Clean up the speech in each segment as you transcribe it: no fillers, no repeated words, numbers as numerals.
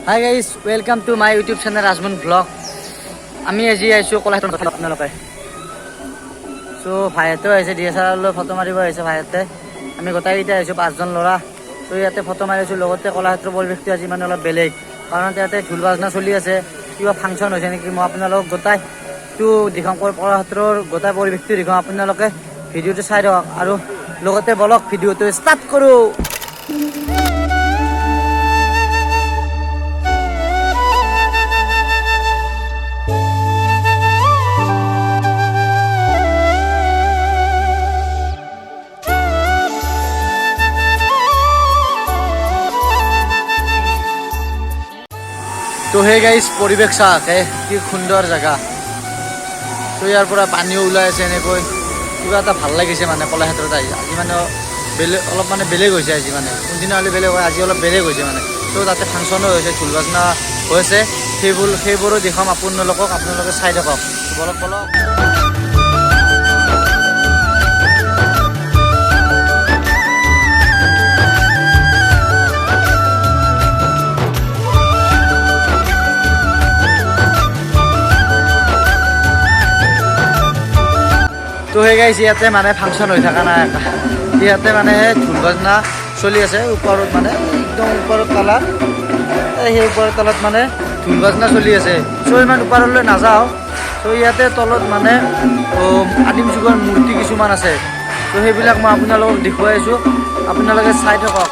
Hi guys, welcome to my YouTube channel Rajmun vlog. আমি আজি আইছো কলাক্ষেত্ৰত আপোনালোকে। সো ভাইতে আহিছে DSLR লৈ ফটো মাৰিব আহিছে ভাইতে। আমি গোটাইটা আইছো 5 জন ল'ৰা। সো ইয়াতে ফটো মাৰিছো লগতে কলাক্ষেত্ৰৰ পৰিৱেশটো আজি মানে অলপ বেলেগ। কাৰণ ইয়াতে ঢোল বাজনা চলি আছে, কিবা ফাংচন হৈছে নেকি মই আপোনালোকক গোটাই তো দেখাম কলাক্ষেত্ৰৰ গোটাই পৰিৱেশটো দেখাম আপোনালোকে ভিডিঅ'টো চাই দিয়ক আৰু লগতে বলক ভিডিঅ'টো ষ্টাৰ্ট কৰো। তো হে গাইজ পৰিৱেশ চাকে কি সুন্দৰ জায়গা। তো ইয়াৰ পৰা পানীও ওলাই আছে এনেকৈ কিবা এটা ভাল লাগিছে মানে কলাক্ষেত্ৰত আহি। আজি মানে বেলেগ অলপ মানে বেলেগ হৈছে আজি মানে কোনদিনা হ'লে বেলেগ হয়, আজি অলপ বেলেগ হৈছে মানে। তো তাতে ফাংচনো হৈছে, ঢোল বাজনা হৈছে, সেইবোৰো দেখাম আপোনালোকক, আপোনালোকে চাই থাকক। বলক বলক। তো সেই গাইছে ইয়াতে মানে ফাংচন হৈ থকা নাই, ইয়াতে মানে ঢোল বাজনা চলি আছে ওপৰত মানে একদম ওপৰত তলাত, সেই ওপৰৰ তলত মানে ঢোল বাজনা চলি আছে। চ' ইমান ওপৰলৈ নাযাওঁ। চ' ইয়াতে তলত মানে আদিম যুগৰ মূৰ্তি কিছুমান আছে। চ' সেইবিলাক মই আপোনালোকক দেখুৱাই আছোঁ, আপোনালোকে চাই থাকক।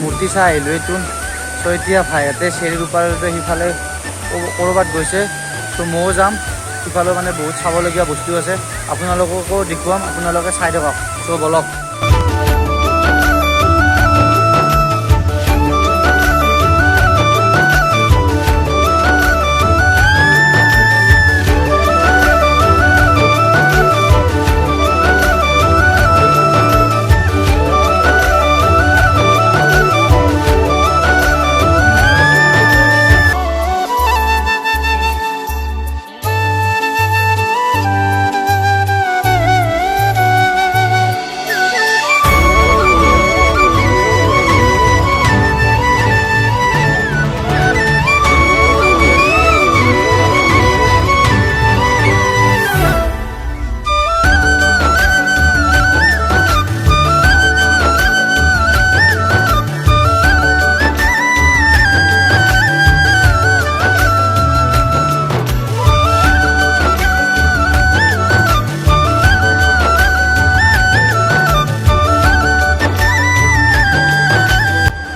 মূৰ্তি চাই আহিলোঁ এইটো। চ' এতিয়া ভাইহঁতে চেৰিৰ ওপৰতে সিফালে ক'ৰবাত গৈছে। চ' ময়ো যাম, সিফালে মানে বহুত চাবলগীয়া বস্তু আছে, আপোনালোককো দেখুৱাম, আপোনালোকে চাই থাকক। চ' বলক।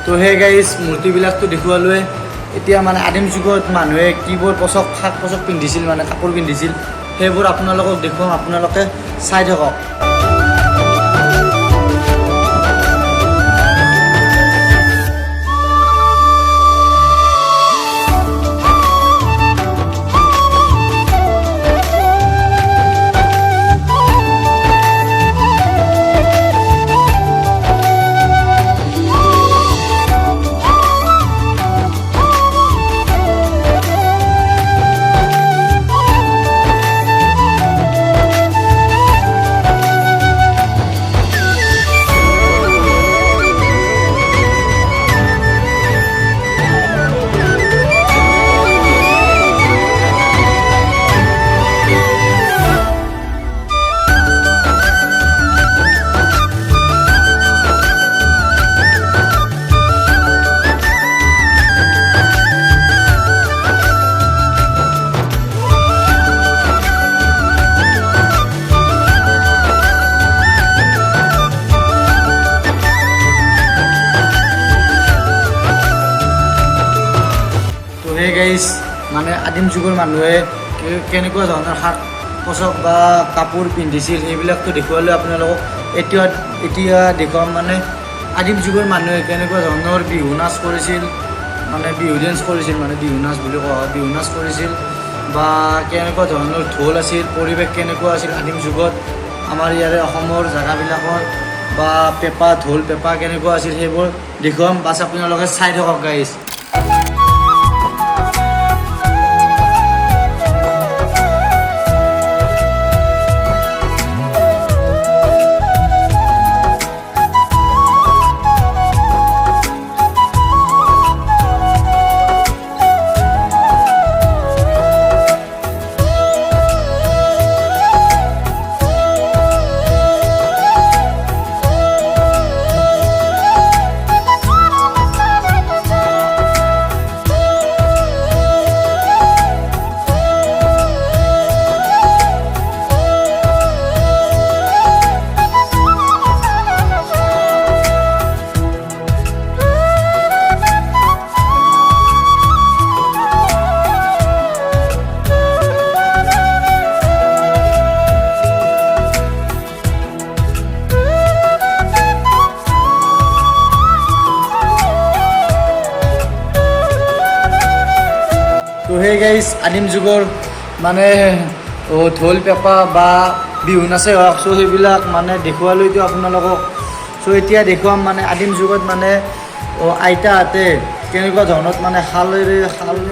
তো সেই গাইজ মূৰ্তিবিলাকতো দেখুৱালোৱে। এতিয়া মানে আদিম যুগত মানুহে কিবোৰ সাজ পোছাক পিন্ধিছিল, মানে কাপোৰ পিন্ধিছিল, সেইবোৰ আপোনালোকক দেখুৱাম, আপোনালোকে চাই থাকক। গাইজ মানে আদিম যুগৰ মানুহে কেনেকুৱা ধৰণৰ সাজ পোছাক বা কাপোৰ পিন্ধিছিল সেইবিলাকতো দেখুৱালে আপোনালোকক এতিয়া দেখুৱাম মানে আদিম যুগৰ মানুহে কেনেকুৱা ধৰণৰ বিহু নাচ কৰিছিল মানে বিহু ডেন্স কৰিছিল মানে বিহু নাচ বুলি কোৱা হয় বিহু নাচ কৰিছিল বা কেনেকুৱা ধৰণৰ ঢোল আছিল পৰিৱেশ কেনেকুৱা আছিল আদিম যুগত আমাৰ ইয়াৰে অসমৰ জেগাবিলাকৰ বা পেঁপা ঢোল পেঁপা কেনেকুৱা আছিল সেইবোৰ দেখুৱাম বাছ আপোনালোকে চাই থাকক গাইজ তো সেই গাইজ আদিম যুগৰ মানে ঢোল পেঁপা বা বিহু নাচে হওক চ' সেইবিলাক মানে দেখুৱালৈতো আপোনালোকক চ' এতিয়া দেখুৱাম মানে আদিম যুগত মানে আইতাহঁতে কেনেকুৱা ধৰণত মানে শালেৰে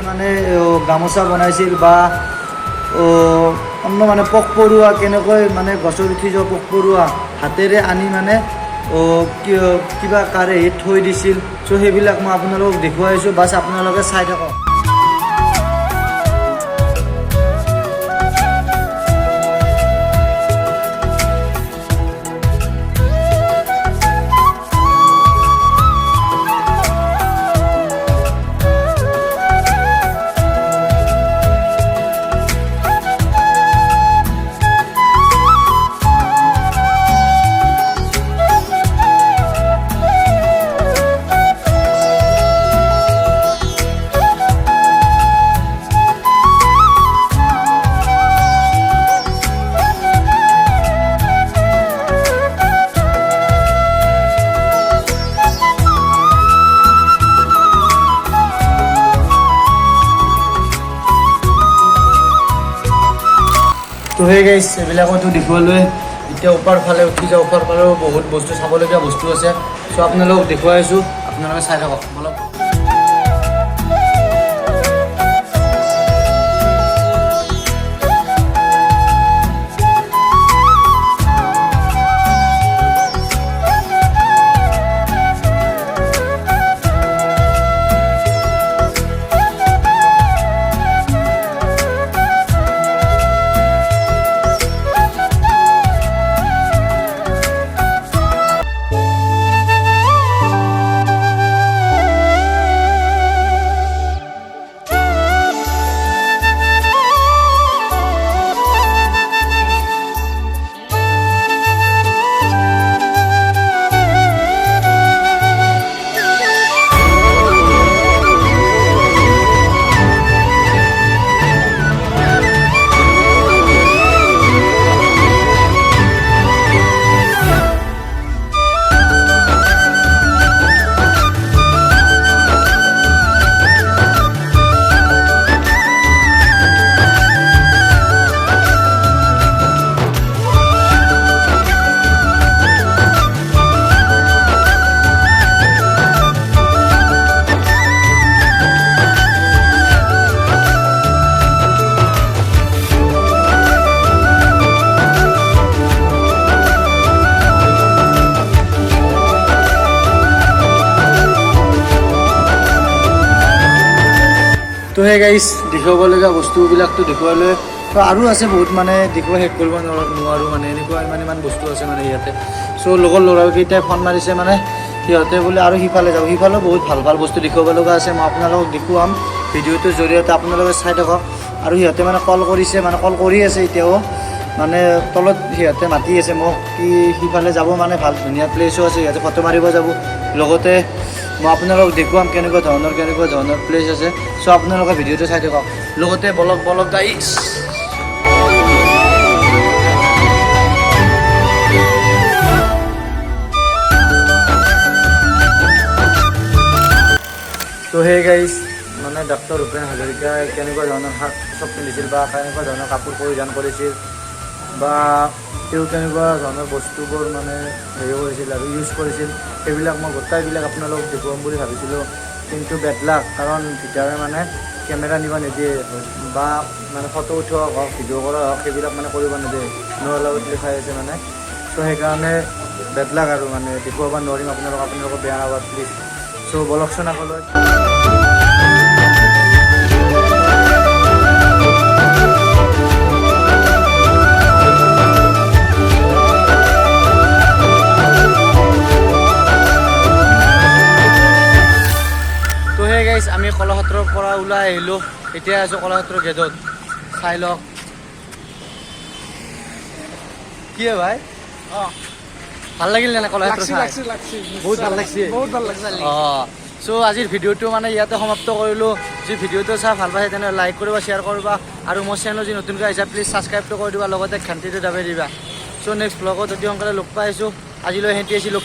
মানে গামোচা বনাইছিল বা অন্য মানে পোক পৰুৱা কেনেকৈ মানে গছৰ উঠি যোৱা পোক পৰুৱা হাতেৰে আনি মানে কিবা কাৰেহীত থৈ দিছিল চ' সেইবিলাক মই আপোনালোকক দেখুৱাইছোঁ বাছ আপোনালোকে চাই থাকক তো সেই গাইজ এইবিলাকতো দেখুৱালৈ এতিয়া ওপৰ ফালে উঠি যাওঁ ওপৰ ফালেও বহুত বস্তু চাবলগীয়া বস্তু আছে চ' আপোনালোকক দেখুৱাই আছোঁ আপোনালোকে চাই থাকক অলপ তো সেই গাইজ দেখুৱাবলগীয়া বস্তুবিলাকতো দেখুৱালৈ তো আৰু আছে বহুত মানে দেখুৱাই শেষ কৰিব নোৱাৰোঁ মানে এনেকুৱা ইমান বস্তু আছে মানে ইয়াতে চ' লগৰ ল'ৰাকেইটাই ফোন মাৰিছে মানে সিহঁতে বোলে আৰু সিফালে যাওঁ সিফালেও বহুত ভাল ভাল বস্তু দেখুৱাব লগা আছে মই আপোনালোকক দেখুৱাম ভিডিঅ'টোৰ জৰিয়তে আপোনালোকে চাই থাকক আৰু সিহঁতে মানে কল কৰিছে মানে কল কৰি আছে এতিয়াও মানে তলত সিহঁতে মাতি আছে মোক কি সিফালে যাব মানে ভাল ধুনীয়া প্লেচো আছে সিহঁতে ফটো মাৰিব যাব লগতে মই আপোনালোকক দেখুৱাম কেনেকুৱা ধৰণৰ প্লেচ আছে চ' আপোনালোকে ভিডিঅ'টো চাই থাকক লগতে বলক গাইছ তো সেই গাইজ মানে ডক্টৰ ভূপেন হাজৰিকাই কেনেকুৱা ধৰণৰ শাক চব পিন্ধিছিল বা কেনেকুৱা ধৰণৰ কাপোৰ পৰিধান কৰিছিল বা তেওঁ কেনেকুৱা ধৰণৰ বস্তুবোৰ মানে হেৰি কৰিছিল আৰু ইউজ কৰিছিল সেইবিলাক মই গোটেইবিলাক আপোনালোকক দেখুৱাম বুলি ভাবিছিলোঁ কিন্তু বেড লাক কাৰণ ভিতৰে মানে কেমেৰা নিব নিদিয়ে বা মানে ফটো উঠোৱা হওক ভিডিঅ' কৰা হওক সেইবিলাক মানে কৰিব নিদিয়ে নলাউড লিখাই আছে মানে চ' সেইকাৰণে বেড লাক আৰু মানে দেখুৱাব নোৱাৰিম আপোনালোকক বেয়া নাপাব প্লিজ চ' বলকচোন আগলৈ আমি কলাক্ষেত্ৰৰ পৰা ওলাই আহিলোঁ এতিয়া আছোঁ কলাক্ষেত্ৰৰ গেটত চাই লওক কি ভাই ভাল লাগিল নে কলাক্ষেত্ৰ বহুত ভাল লাগিছে চ' আজিৰ ভিডিঅ'টো মানে ইয়াতে সমাপ্ত কৰিলোঁ যি ভিডিঅ'টো চাই ভাল পাইছে তেনেহ'লে লাইক কৰিব শ্বেয়াৰ কৰিবা আৰু মোৰ চেনেল যি নতুনকৈ আহিছে প্লিজ ছাবস্ক্ৰাইবটো কৰি দিবা লগতে ঘণ্টিটো দাবাই দিবা চ' নেক্সট ব্লগত অতি সোনকালে লগ পাই আছোঁ আজিলৈ সেহেঁতি আছিলোঁ